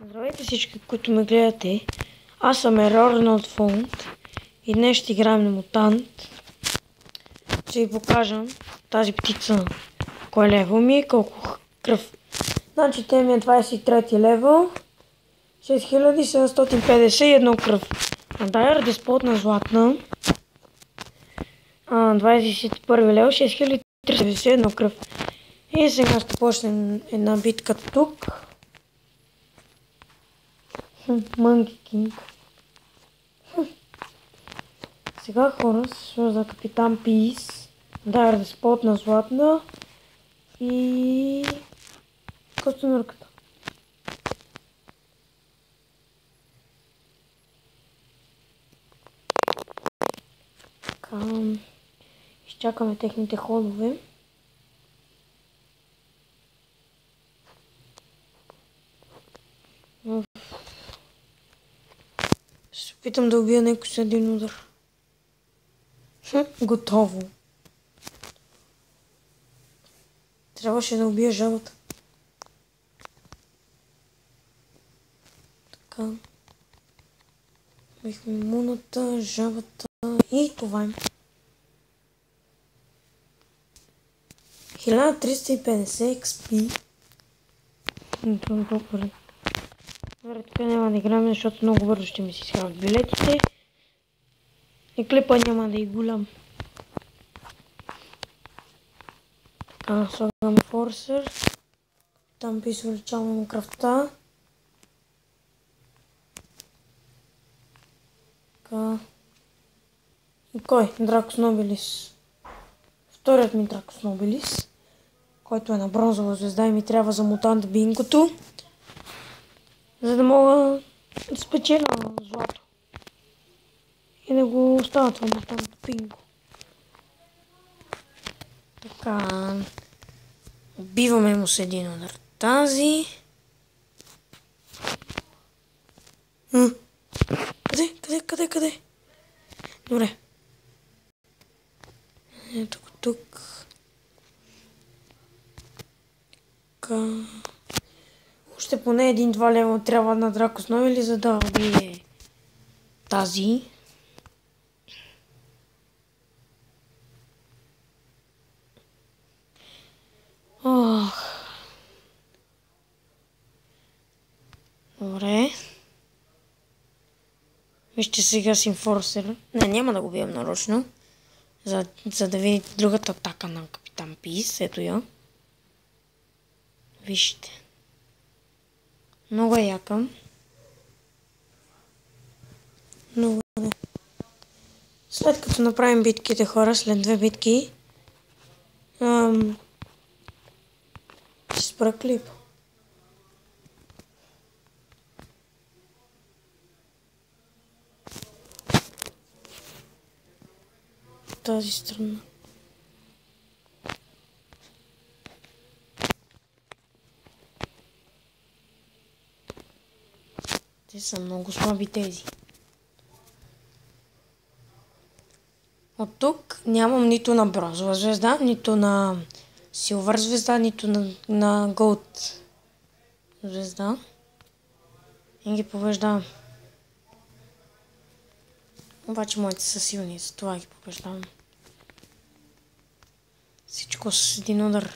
Здравейте всички, които ме гледате. Аз съм Error Font и днес ще играем на мутант. Ще ви покажа тази птица, кой левел ми и колко кръв. Значи те ми е 23 левел, 6751 кръв. Дайер деспот на златна, 21 левел, 6391 кръв. И сега ще почнем една битка тук. Monkey King. Сега хора се за капитан Пис. Дайер деспот на златна и костенурката. Така, изчакаме техните ходове. Ще се опитам да убия някой с един удар. Готово. Трябваше да убия жабата. Така. Бихме муната, жабата и това им. 1350 XP. Добре. Добре, тук няма да играме, защото много бързо ще ми се изхават билетите. И клипа няма да и голям. Така, слагаме форсер. Там пише увеличаваме му кръвта. Така. И кой? Дракос Нобилис. Вторият ми Дракос Нобилис, който е на бронзова звезда и ми трябва за мутант бингото, за да мога да спечеля злато. И да го остава това мутант бинго. Така. Убиваме му с един удар. Тази. Къде? Добре. Ето тук. Така. Още поне 1-2 лева трябва на Дракос Нобилис, за да убие тази. Добре. Вижте сега с инфорсера. Не, няма да го бием нарочно. За да видите другата атака на капитан Пис. Ето я. Вижте. Много е яка. Много е. След като направим битките, хора, след 2 битки, ще спра клип. Тази страна. Те са много слаби тези. От тук нямам нито на бронзова звезда, нито на силвър звезда, нито на голд звезда. И ги побеждавам. Обаче моите са силни, за това ги побеждавам. Всичко с един удар.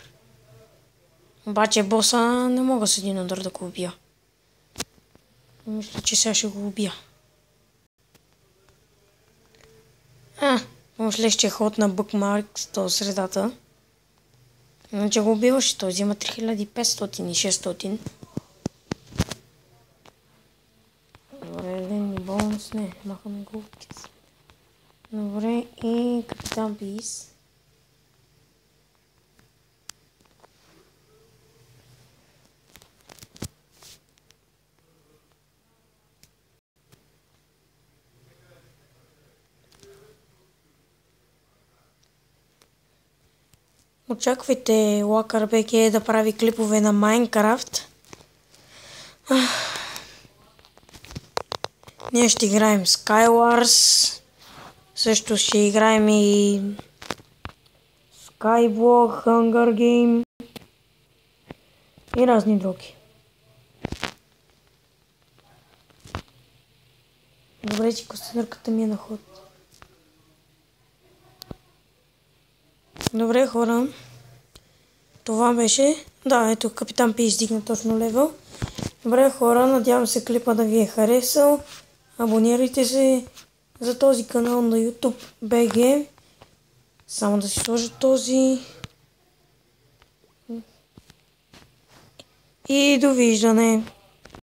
Обаче боса не мога с един удар да го убия. Мисля, че сега ще го убия. Следващия ход на Bookmarks до средата. Иначе го убиваш, той взима 3500 и 600. Добре, Ленни бонус, не, махаме го. Добре, и капитан Пис. Очаквайте LakerBG да прави клипове на Майнкрафт. Ние ще играем Skywars. Също ще играем и Skyblock, Hunger Game и разни други. вече костенурката ми е на ход. Добре, хора. Това беше. Да, ето Капитан Пи издигна точно левел. Добре, хора, надявам се клипа да ви е харесал. Абонирайте се за този канал на YouTube BG. Само да си сложа този. И довиждане.